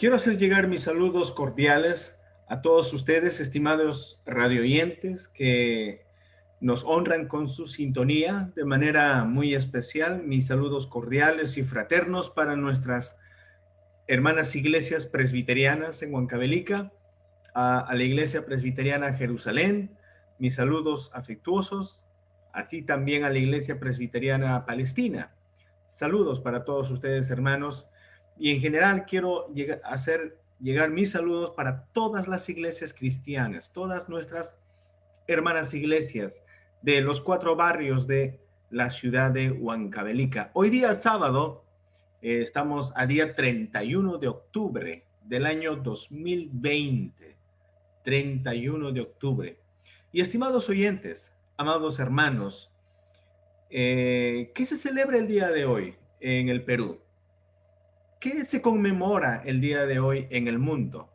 Quiero hacer llegar mis saludos cordiales a todos ustedes, estimados radioyentes, que nos honran con su sintonía de manera muy especial. Mis saludos cordiales y fraternos para nuestras hermanas iglesias presbiterianas en Huancavelica, a la Iglesia Presbiteriana Jerusalén. Mis saludos afectuosos, así también a la Iglesia Presbiteriana Palestina. Saludos para todos ustedes, hermanos. Y en general quiero hacer llegar mis saludos para todas las iglesias cristianas, todas nuestras hermanas iglesias de los 4 barrios de la ciudad de Huancavelica. Hoy día sábado, estamos a día 31 de octubre del año 2020. 31 de octubre. Y estimados oyentes, amados hermanos, ¿qué se celebra el día de hoy en el Perú? ¿Qué se conmemora el día de hoy en el mundo?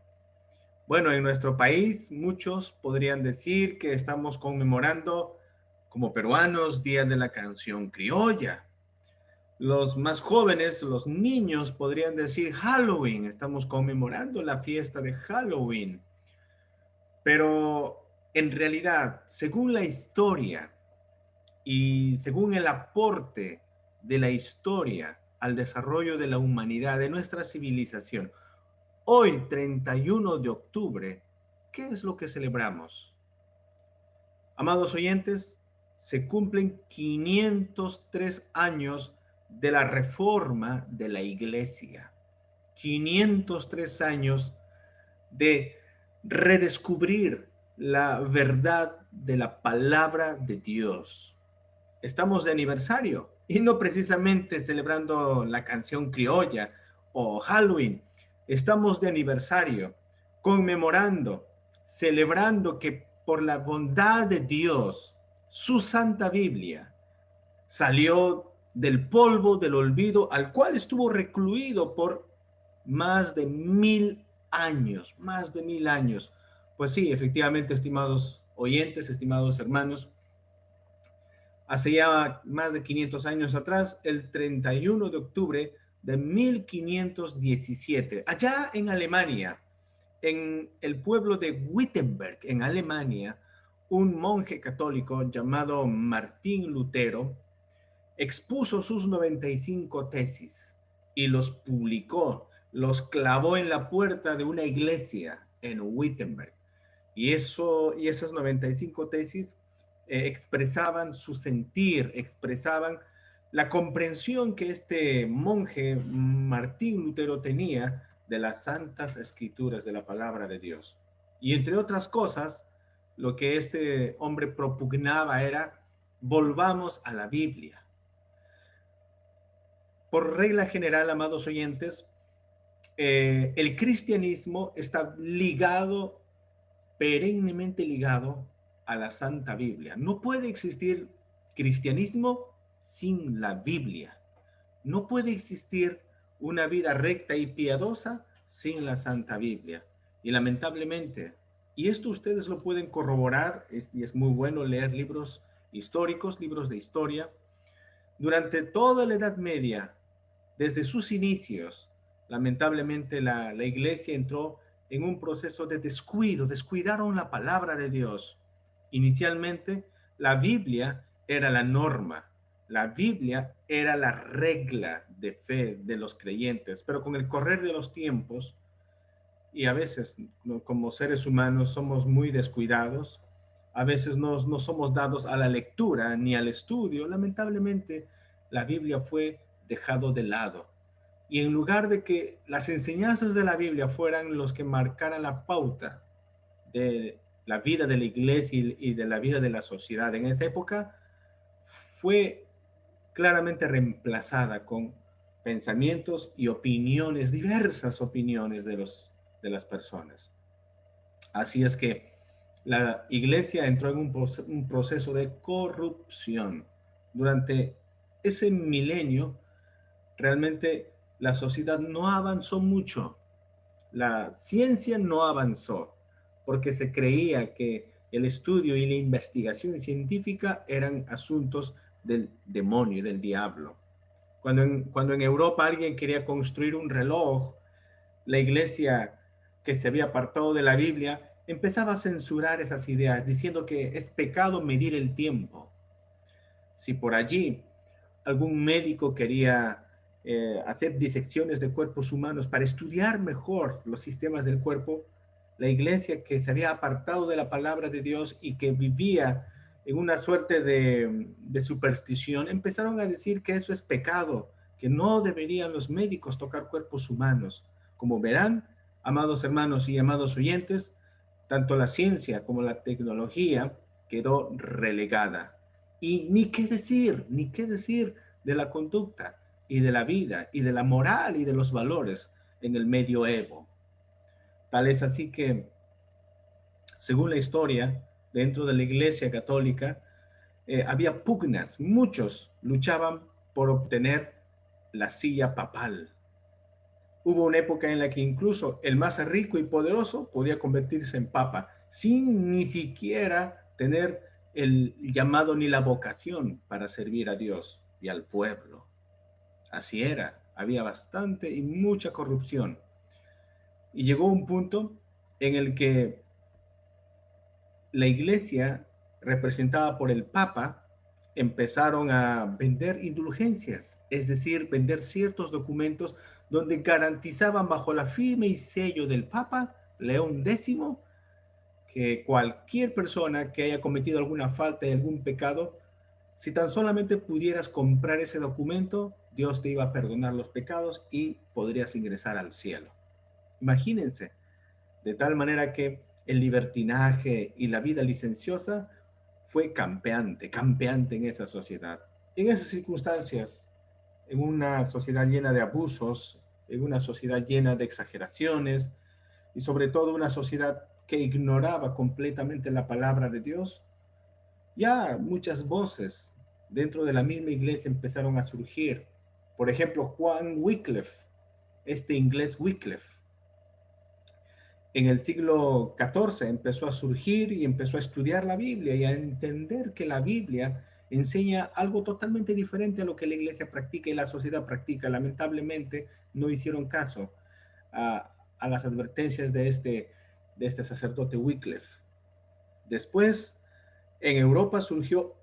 Bueno, en nuestro país muchos podrían decir que estamos conmemorando como peruanos Día de la Canción Criolla. Los más jóvenes, los niños podrían decir Halloween, estamos conmemorando la fiesta de Halloween. Pero en realidad, según la historia y según el aporte de la historia al desarrollo de la humanidad, de nuestra civilización, hoy, 31 de octubre, ¿qué es lo que celebramos? Amados oyentes, se cumplen 503 años de la reforma de la Iglesia. 503 años de redescubrir la verdad de la palabra de Dios. Estamos de aniversario y no precisamente celebrando la canción criolla o Halloween. Estamos de aniversario, conmemorando, celebrando que por la bondad de Dios, su Santa Biblia salió del polvo del olvido al cual estuvo recluido por más de 1000 años, más de 1000 años. Pues sí, efectivamente, estimados oyentes, estimados hermanos, hace ya más de 500 años atrás, el 31 de octubre de 1517, allá en Alemania, en el pueblo de Wittenberg, en Alemania, un monje católico llamado Martín Lutero expuso sus 95 tesis y los publicó, los clavó en la puerta de una iglesia en Wittenberg. Y esas 95 tesis expresaban su sentir, expresaban la comprensión que este monje Martín Lutero tenía de las santas escrituras de la palabra de Dios. Y entre otras cosas, lo que este hombre propugnaba era: volvamos a la Biblia. Por regla general, amados oyentes, el cristianismo está ligado, perennemente ligado a la Santa Biblia. No puede existir cristianismo sin la Biblia. No puede existir una vida recta y piadosa sin la Santa Biblia. Y lamentablemente, y esto ustedes lo pueden corroborar, y es muy bueno leer libros históricos, libros de historia, durante toda la Edad Media, desde sus inicios, lamentablemente la iglesia entró en un proceso de descuido, descuidaron la palabra de Dios. Inicialmente, la Biblia era la norma, la Biblia era la regla de fe de los creyentes, pero con el correr de los tiempos, y a veces como seres humanos somos muy descuidados, a veces no somos dados a la lectura ni al estudio, lamentablemente la Biblia fue dejado de lado. Y en lugar de que las enseñanzas de la Biblia fueran los que marcaran la pauta de la vida de la iglesia y de la vida de la sociedad en esa época, fue claramente reemplazada con pensamientos y opiniones, diversas opiniones de las personas. Así es que la iglesia entró en un proceso de corrupción. Durante ese milenio, realmente la sociedad no avanzó mucho. La ciencia no avanzó porque se creía que el estudio y la investigación científica eran asuntos del demonio, del diablo. Cuando en Europa alguien quería construir un reloj, La iglesia que se había apartado de la Biblia empezaba a censurar esas ideas, diciendo que es pecado medir el tiempo. Si por allí algún médico quería hacer disecciones de cuerpos humanos para estudiar mejor los sistemas del cuerpo, la iglesia que se había apartado de la palabra de Dios y que vivía en una suerte de superstición, empezaron a decir que eso es pecado, que no deberían los médicos tocar cuerpos humanos. Como verán, amados hermanos y amados oyentes, tanto la ciencia como la tecnología quedó relegada. Y ni qué decir de la conducta y de la vida y de la moral y de los valores en el medioevo. Tal es así que, según la historia, dentro de la Iglesia Católica, había pugnas, muchos luchaban por obtener la silla papal. Hubo una época en la que incluso el más rico y poderoso podía convertirse en papa sin ni siquiera tener el llamado ni la vocación para servir a Dios y al pueblo. Así era, había bastante y mucha corrupción. Y llegó un punto en el que la iglesia, representada por el Papa, empezaron a vender indulgencias, es decir, vender ciertos documentos donde garantizaban bajo la firma y sello del Papa León X que cualquier persona que haya cometido alguna falta y algún pecado, si tan solamente pudieras comprar ese documento, Dios te iba a perdonar los pecados y podrías ingresar al cielo. Imagínense, de tal manera que el libertinaje y la vida licenciosa fue campeante en esa sociedad. En esas circunstancias, en una sociedad llena de abusos, en una sociedad llena de exageraciones y sobre todo una sociedad que ignoraba completamente la palabra de Dios, ya muchas voces dentro de la misma iglesia empezaron a surgir. Por ejemplo, Juan Wycliffe, este inglés Wycliffe, en el siglo XIV empezó a surgir y empezó a estudiar la Biblia y a entender que la Biblia enseña algo totalmente diferente a lo que la iglesia practica y la sociedad practica. Lamentablemente no hicieron caso a las advertencias de este sacerdote Wycliffe. Después, en Europa surgió,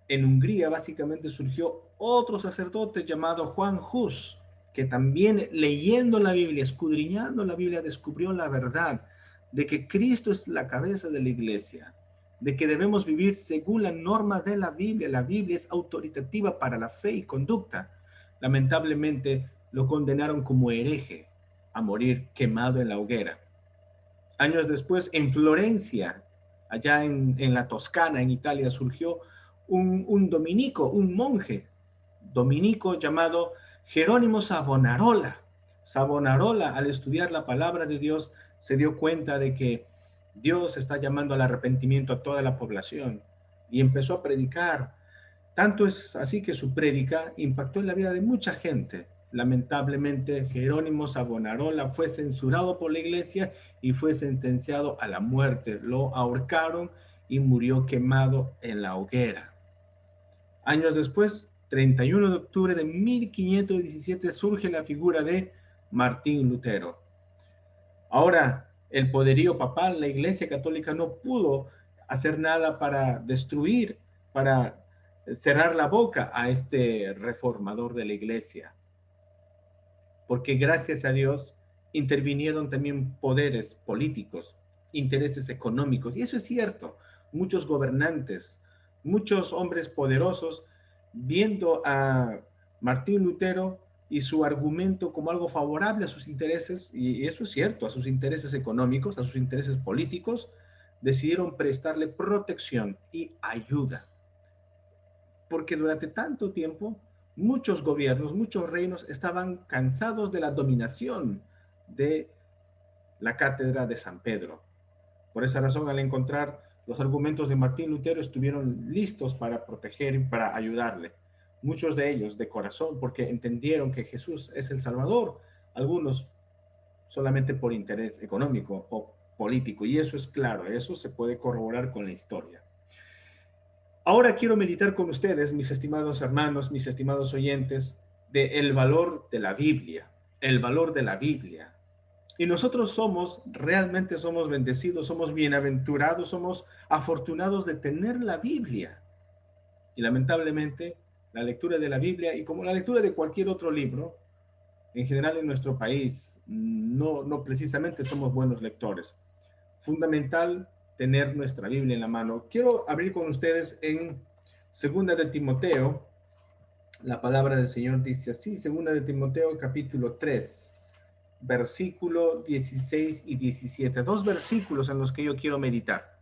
en Hungría básicamente surgió otro sacerdote llamado Juan Hus, que también leyendo la Biblia, escudriñando la Biblia, descubrió la verdad de que Cristo es la cabeza de la iglesia, de que debemos vivir según la norma de la Biblia. La Biblia es autoritativa para la fe y conducta. Lamentablemente lo condenaron como hereje a morir quemado en la hoguera. Años después, en Florencia, allá en la Toscana, en Italia, surgió un dominico, un monje dominico llamado Jerónimo Savonarola. Savonarola, al estudiar la palabra de Dios, se dio cuenta de que Dios está llamando al arrepentimiento a toda la población y empezó a predicar. Tanto es así que su prédica impactó en la vida de mucha gente. Lamentablemente, Jerónimo Savonarola fue censurado por la iglesia y fue sentenciado a la muerte. Lo ahorcaron y murió quemado en la hoguera. Años después, 31 de octubre de 1517, surge la figura de Martín Lutero. Ahora, el poderío papal, la Iglesia Católica no pudo hacer nada para destruir, para cerrar la boca a este reformador de la Iglesia, porque gracias a Dios intervinieron también poderes políticos, intereses económicos, y eso es cierto. Muchos gobernantes, muchos hombres poderosos, viendo a Martín Lutero y su argumento como algo favorable a sus intereses, y eso es cierto, a sus intereses económicos, a sus intereses políticos, decidieron prestarle protección y ayuda. Porque durante tanto tiempo, muchos gobiernos, muchos reinos estaban cansados de la dominación de la cátedra de San Pedro. Por esa razón, al encontrar los argumentos de Martín Lutero, estuvieron listos para proteger y para ayudarle. Muchos de ellos de corazón, porque entendieron que Jesús es el Salvador. Algunos solamente por interés económico o político. Y eso es claro, eso se puede corroborar con la historia. Ahora quiero meditar con ustedes, mis estimados hermanos, mis estimados oyentes, de el valor de la Biblia, el valor de la Biblia. Y nosotros realmente somos bendecidos, somos bienaventurados, somos afortunados de tener la Biblia. Y lamentablemente, la lectura de la Biblia, y como la lectura de cualquier otro libro, en general en nuestro país, no precisamente somos buenos lectores. Fundamental tener nuestra Biblia en la mano. Quiero abrir con ustedes en Segunda de Timoteo. La palabra del Señor dice así, Segunda de Timoteo, capítulo 3, versículo 16 y 17. Dos versículos en los que yo quiero meditar.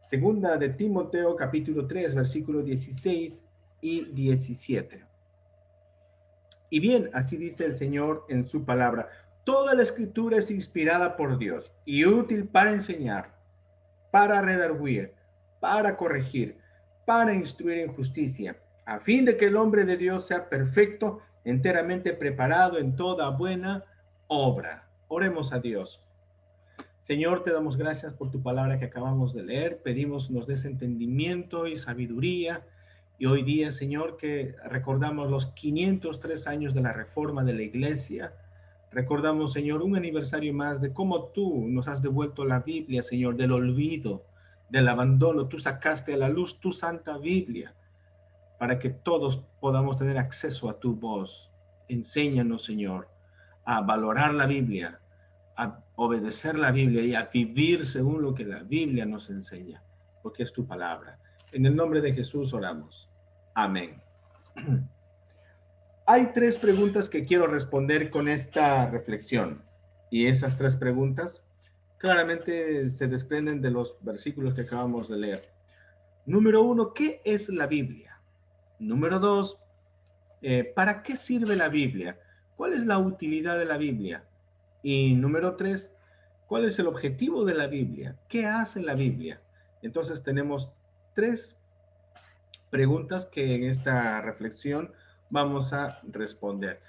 Segunda de Timoteo, capítulo 3, versículo 16 y 17. Y bien, así dice el Señor en su palabra. Toda la escritura es inspirada por Dios y útil para enseñar, para redarguir, para corregir, para instruir en justicia, a fin de que el hombre de Dios sea perfecto, enteramente preparado en toda buena obra. Oremos a Dios. Señor, te damos gracias por tu palabra que acabamos de leer. Pedimos nos des entendimiento y sabiduría. Y hoy día, Señor, que recordamos los 503 años de la reforma de la iglesia. Recordamos, Señor, un aniversario más de cómo tú nos has devuelto la Biblia, Señor, del olvido, del abandono. Tú sacaste a la luz tu santa Biblia para que todos podamos tener acceso a tu voz. Enséñanos, Señor, a valorar la Biblia, a obedecer la Biblia y a vivir según lo que la Biblia nos enseña, porque es tu palabra. En el nombre de Jesús oramos. Amén. Hay tres preguntas que quiero responder con esta reflexión. Y esas tres preguntas claramente se desprenden de los versículos que acabamos de leer. Número uno, ¿qué es la Biblia? Número dos, ¿para qué sirve la Biblia? ¿Cuál es la utilidad de la Biblia? Y número tres, ¿cuál es el objetivo de la Biblia? ¿Qué hace la Biblia? Entonces tenemos tres preguntas que en esta reflexión vamos a responder.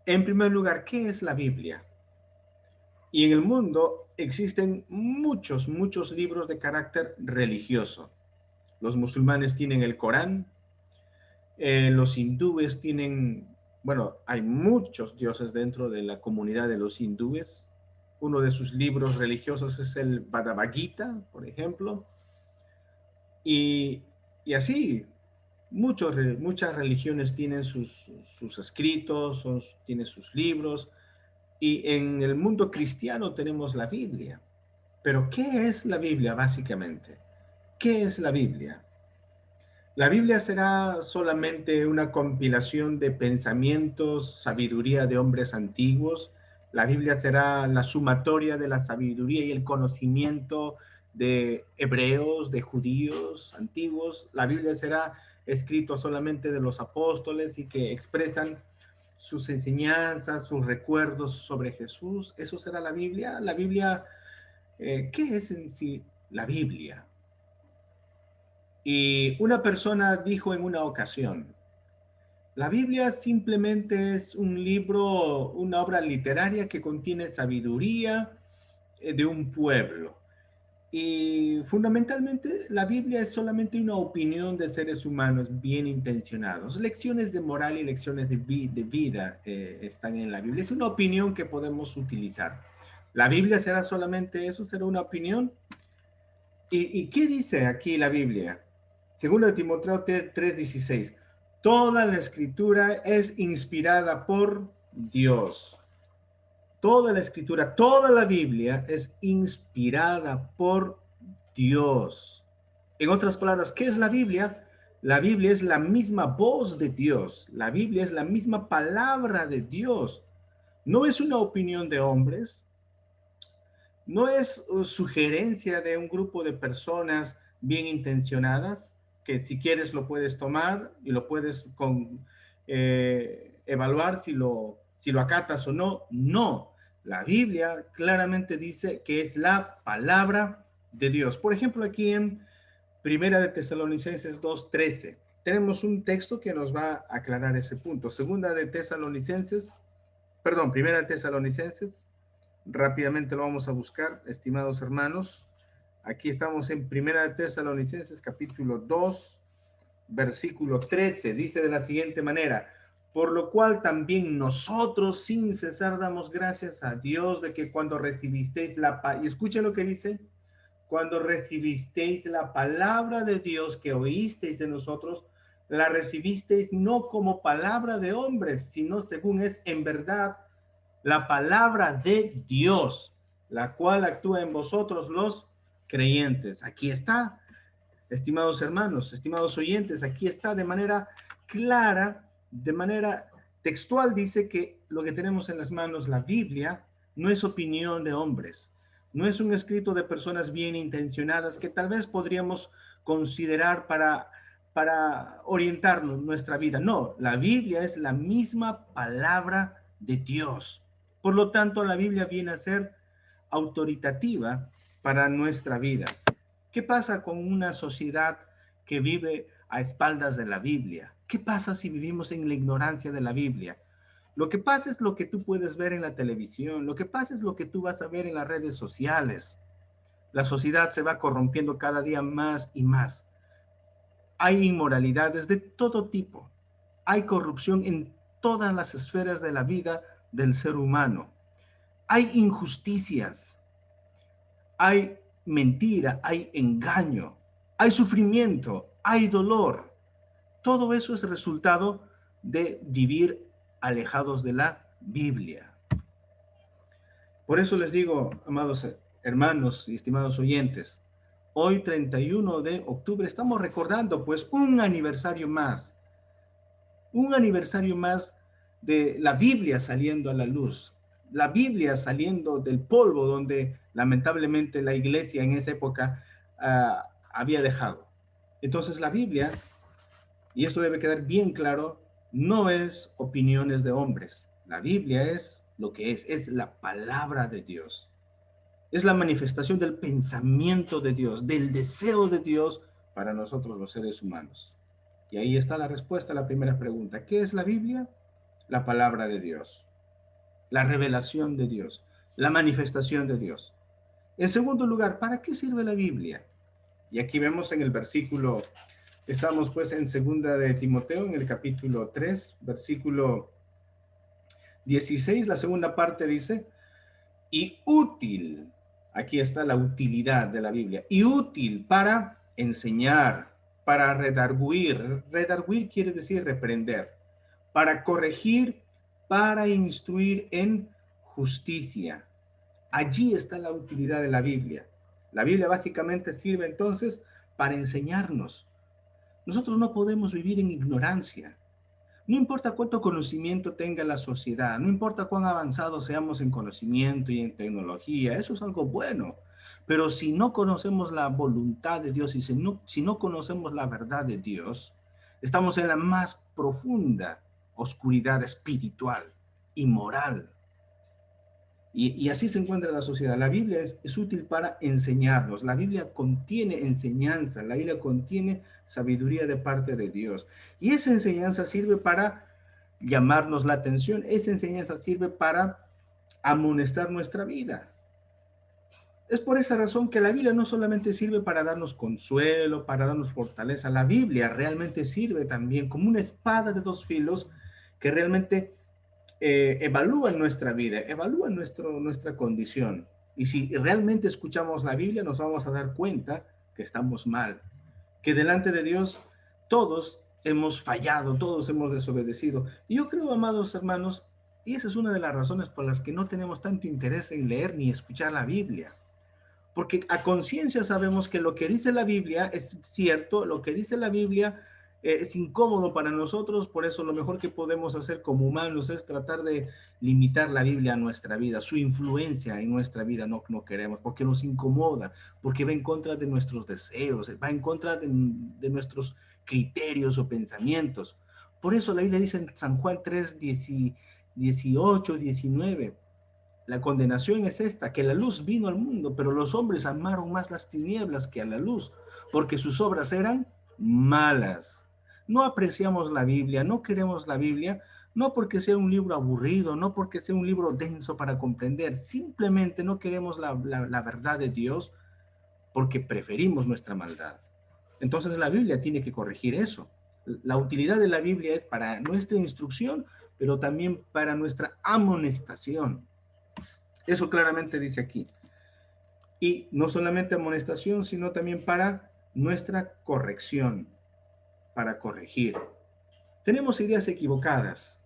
En primer lugar, ¿qué es la Biblia? Y en el mundo existen muchos libros de carácter religioso. Los musulmanes tienen el Corán, los hindúes tienen, bueno, hay muchos dioses dentro de la comunidad de los hindúes. Uno de sus libros religiosos es el Bhagavad Gita, por ejemplo. Y, y así, muchas religiones tienen sus escritos, tienen sus libros. Y en el mundo cristiano tenemos la Biblia. Pero ¿qué es la Biblia básicamente? ¿Qué es la Biblia? La Biblia será solamente una compilación de pensamientos, sabiduría de hombres antiguos. La Biblia será la sumatoria de la sabiduría y el conocimiento de hebreos, de judíos antiguos. La Biblia será escrito solamente de los apóstoles y que expresan sus enseñanzas, sus recuerdos sobre Jesús. ¿Eso será la Biblia? La Biblia, ¿qué es en sí la Biblia? Y una persona dijo en una ocasión, la Biblia simplemente es un libro, una obra literaria que contiene sabiduría de un pueblo. Y fundamentalmente la Biblia es solamente una opinión de seres humanos bien intencionados. Lecciones de moral y lecciones de vida están en la Biblia. Es una opinión que podemos utilizar. ¿La Biblia será solamente eso? ¿Será una opinión? ¿Y qué dice aquí la Biblia? Segundo de Timoteo 3:16. Toda la escritura es inspirada por Dios. Toda la escritura, toda la Biblia es inspirada por Dios. En otras palabras, ¿qué es la Biblia? La Biblia es la misma voz de Dios. La Biblia es la misma palabra de Dios. No es una opinión de hombres, no es sugerencia de un grupo de personas bien intencionadas, que si quieres lo puedes tomar y lo puedes evaluar si lo acatas o no. No, la Biblia claramente dice que es la palabra de Dios. Por ejemplo, aquí en Primera de Tesalonicenses 2:13, tenemos un texto que nos va a aclarar ese punto. Primera de Tesalonicenses. Rápidamente lo vamos a buscar, estimados hermanos. Aquí estamos en Primera de Tesalonicenses, capítulo 2, versículo 13. Dice de la siguiente manera: Por lo cual también nosotros sin cesar damos gracias a Dios de que cuando recibisteis y escuchen lo que dice, cuando recibisteis la palabra de Dios que oísteis de nosotros, la recibisteis no como palabra de hombres, sino según es en verdad la palabra de Dios, la cual actúa en vosotros los creyentes. Aquí está, estimados hermanos, estimados oyentes, aquí está de manera clara, de manera textual, dice que lo que tenemos en las manos, la Biblia, no es opinión de hombres, no es un escrito de personas bien intencionadas que tal vez podríamos considerar para orientarnos nuestra vida. No, la Biblia es la misma palabra de Dios. Por lo tanto, la Biblia viene a ser autoritativa para nuestra vida. ¿Qué pasa con una sociedad que vive a espaldas de la Biblia? ¿Qué pasa si vivimos en la ignorancia de la Biblia? Lo que pasa es lo que tú puedes ver en la televisión, lo que pasa es lo que tú vas a ver en las redes sociales. La sociedad se va corrompiendo cada día más y más. Hay inmoralidades de todo tipo. Hay corrupción en todas las esferas de la vida del ser humano. Hay injusticias, hay mentira, hay engaño, hay sufrimiento, hay dolor. Todo eso es resultado de vivir alejados de la Biblia. Por eso les digo, amados hermanos y estimados oyentes, hoy 31 de octubre estamos recordando pues un aniversario más de la Biblia saliendo a la luz, la Biblia saliendo del polvo donde lamentablemente la iglesia en esa época había dejado. Entonces la Biblia, y esto debe quedar bien claro, no es opiniones de hombres. La Biblia es lo que es la palabra de Dios. Es la manifestación del pensamiento de Dios, del deseo de Dios para nosotros los seres humanos. Y ahí está la respuesta a la primera pregunta. ¿Qué es la Biblia? La palabra de Dios, la revelación de Dios, la manifestación de Dios. En segundo lugar, ¿para qué sirve la Biblia? Y aquí vemos en el versículo, estamos pues en segunda de Timoteo, en el capítulo 3, versículo 16, la segunda parte dice, y útil, aquí está la utilidad de la Biblia, y útil para enseñar, para redarguir. Redarguir quiere decir reprender, para corregir, para instruir en justicia. Allí está la utilidad de la Biblia. La Biblia básicamente sirve entonces para enseñarnos. Nosotros no podemos vivir en ignorancia. No importa cuánto conocimiento tenga la sociedad, no importa cuán avanzados seamos en conocimiento y en tecnología, eso es algo bueno. Pero si no conocemos la voluntad de Dios y si no conocemos la verdad de Dios, estamos en la más profunda oscuridad espiritual y moral. Y así se encuentra la sociedad. La Biblia es útil para enseñarnos. La Biblia contiene enseñanza. La Biblia contiene sabiduría de parte de Dios. Y esa enseñanza sirve para llamarnos la atención. Esa enseñanza sirve para amonestar nuestra vida. Es por esa razón que la Biblia no solamente sirve para darnos consuelo, para darnos fortaleza. La Biblia realmente sirve también como una espada de dos filos que realmente evalúan nuestra vida, evalúan nuestra condición. Y si realmente escuchamos la Biblia, nos vamos a dar cuenta que estamos mal, que delante de Dios todos hemos fallado, todos hemos desobedecido. Y yo creo, amados hermanos, y esa es una de las razones por las que no tenemos tanto interés en leer ni escuchar la Biblia. Porque a conciencia sabemos que lo que dice la Biblia es cierto, lo que dice la Biblia es incómodo para nosotros, por eso lo mejor que podemos hacer como humanos es tratar de limitar la Biblia a nuestra vida, su influencia en nuestra vida no queremos, porque nos incomoda, porque va en contra de nuestros deseos, va en contra de nuestros criterios o pensamientos. Por eso la Biblia dice en San Juan 3, 18, 19, la condenación es esta, que la luz vino al mundo, pero los hombres amaron más las tinieblas que a la luz, porque sus obras eran malas. No apreciamos la Biblia, no queremos la Biblia, no porque sea un libro aburrido, no porque sea un libro denso para comprender, simplemente no queremos la verdad de Dios porque preferimos nuestra maldad. Entonces la Biblia tiene que corregir eso. La utilidad de la Biblia es para nuestra instrucción, pero también para nuestra amonestación. Eso claramente dice aquí. Y no solamente amonestación, sino también para nuestra corrección, para corregir. Tenemos ideas equivocadas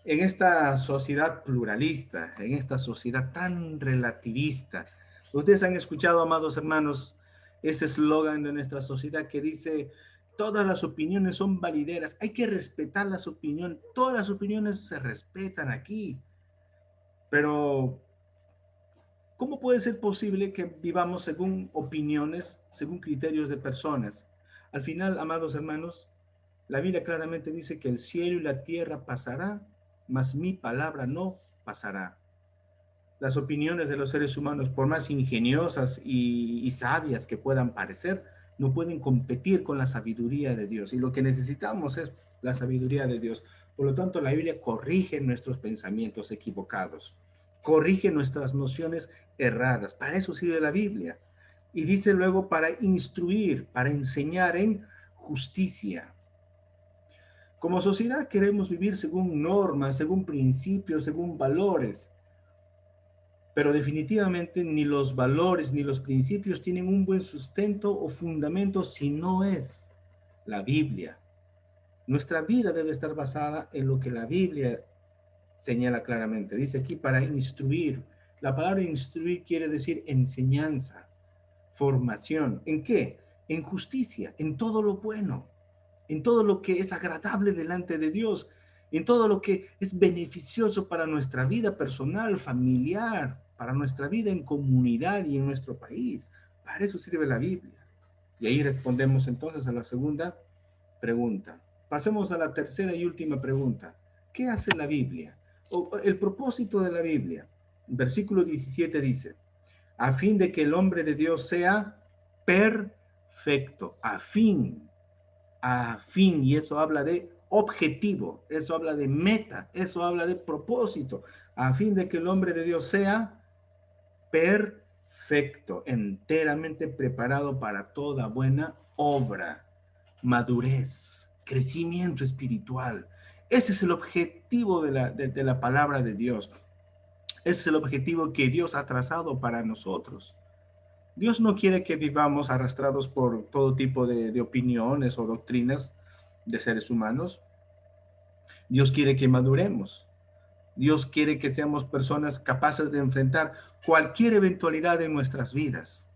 en esta sociedad pluralista, en esta sociedad tan relativista. Ustedes han escuchado, amados hermanos, ese eslogan de nuestra sociedad que dice: todas las opiniones son valideras, hay que respetar las opiniones, todas las opiniones se respetan aquí. Pero ¿cómo puede ser posible que vivamos según opiniones, según criterios de personas? Al final, amados hermanos, la Biblia claramente dice que el cielo y la tierra pasará, mas mi palabra no pasará. Las opiniones de los seres humanos, por más ingeniosas y sabias que puedan parecer, no pueden competir con la sabiduría de Dios. Y lo que necesitamos es la sabiduría de Dios. Por lo tanto, la Biblia corrige nuestros pensamientos equivocados, corrige nuestras nociones erradas. Para eso sirve la Biblia. Y dice luego para instruir, para enseñar en justicia. Como sociedad queremos vivir según normas, según principios, según valores, pero definitivamente ni los valores ni los principios tienen un buen sustento o fundamento si no es la Biblia. Nuestra vida debe estar basada en lo que la Biblia señala claramente. Dice aquí para instruir. La palabra instruir quiere decir enseñanza, formación. ¿En qué? En justicia, en todo lo bueno, en todo lo que es agradable delante de Dios, en todo lo que es beneficioso para nuestra vida personal, familiar, para nuestra vida en comunidad y en nuestro país. Para eso sirve la Biblia. Y ahí respondemos entonces a la segunda pregunta. Pasemos a la tercera y última pregunta. ¿Qué hace la Biblia? O el propósito de la Biblia. Versículo 17 dice: a fin de que el hombre de Dios sea perfecto, a fin, y eso habla de objetivo, eso habla de meta, eso habla de propósito, a fin de que el hombre de Dios sea perfecto, enteramente preparado para toda buena obra, madurez, crecimiento espiritual. Ese es el objetivo de la palabra de Dios. Ese es el objetivo que Dios ha trazado para nosotros. Dios no quiere que vivamos arrastrados por todo tipo de opiniones o doctrinas de seres humanos. Dios quiere que maduremos. Dios quiere que seamos personas capaces de enfrentar cualquier eventualidad en nuestras vidas.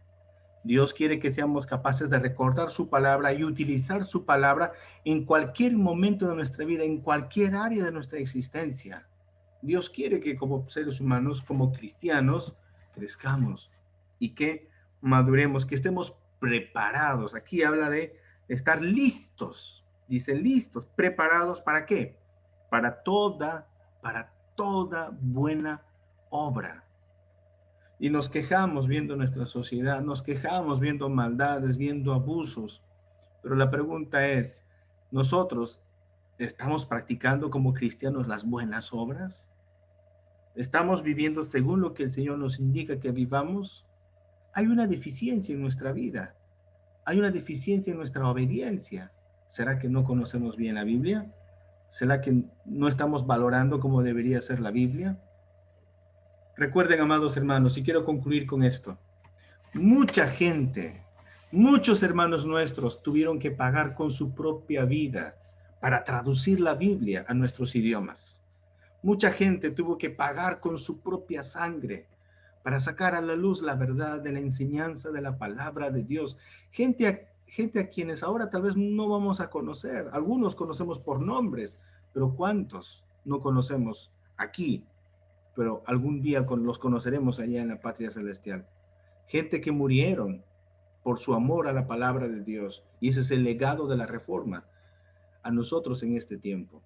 Dios quiere que seamos capaces de recordar su palabra y utilizar su palabra en cualquier momento de nuestra vida, en cualquier área de nuestra existencia. Dios quiere que como seres humanos, como cristianos, crezcamos y que maduremos, que estemos preparados. Aquí habla de estar listos, dice listos, preparados ¿para qué? Para toda buena obra. Y nos quejamos viendo nuestra sociedad, nos quejamos viendo maldades, viendo abusos. Pero la pregunta es, ¿nosotros estamos practicando como cristianos las buenas obras? ¿Estamos viviendo según lo que el Señor nos indica que vivamos? Hay una deficiencia en nuestra vida. Hay una deficiencia en nuestra obediencia. ¿Será que no conocemos bien la Biblia? ¿Será que no estamos valorando como debería ser la Biblia? Recuerden, amados hermanos, y quiero concluir con esto. Mucha gente, muchos hermanos nuestros tuvieron que pagar con su propia vida para traducir la Biblia a nuestros idiomas. Mucha gente tuvo que pagar con su propia sangre para sacar a la luz la verdad de la enseñanza de la palabra de Dios. Gente a quienes ahora tal vez no vamos a conocer. Algunos conocemos por nombres, pero ¿cuántos no conocemos aquí? Pero algún día los conoceremos allá en la patria celestial. Gente que murieron por su amor a la palabra de Dios. Y ese es el legado de la reforma a nosotros en este tiempo.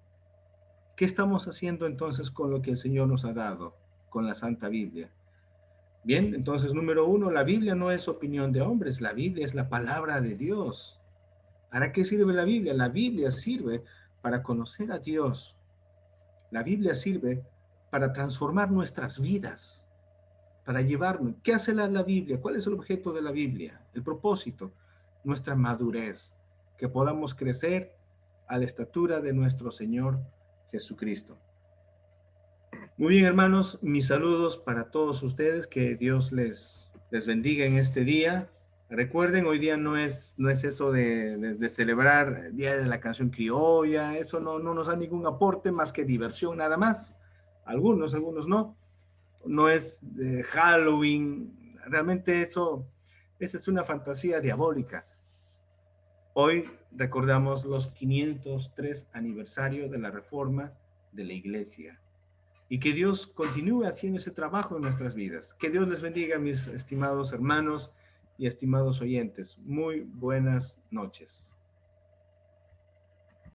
¿Qué estamos haciendo entonces con lo que el Señor nos ha dado, con la Santa Biblia? Bien, entonces número uno, la Biblia no es opinión de hombres, la Biblia es la palabra de Dios. ¿Para qué sirve la Biblia? La Biblia sirve para conocer a Dios. La Biblia sirve para transformar nuestras vidas, para llevarnos. ¿Qué hace la Biblia? ¿Cuál es el objeto de la Biblia? El propósito, nuestra madurez, que podamos crecer a la estatura de nuestro Señor Jesucristo. Muy bien, hermanos, mis saludos para todos ustedes, que Dios les bendiga en este día. Recuerden, hoy día no es eso de celebrar el Día de la Canción Criolla, eso no nos da ningún aporte más que diversión nada más. Algunos no. No es de Halloween, realmente esa es una fantasía diabólica. Hoy recordamos los 503 aniversario de la Reforma de la Iglesia. Y que Dios continúe haciendo ese trabajo en nuestras vidas. Que Dios les bendiga, mis estimados hermanos y estimados oyentes. Muy buenas noches.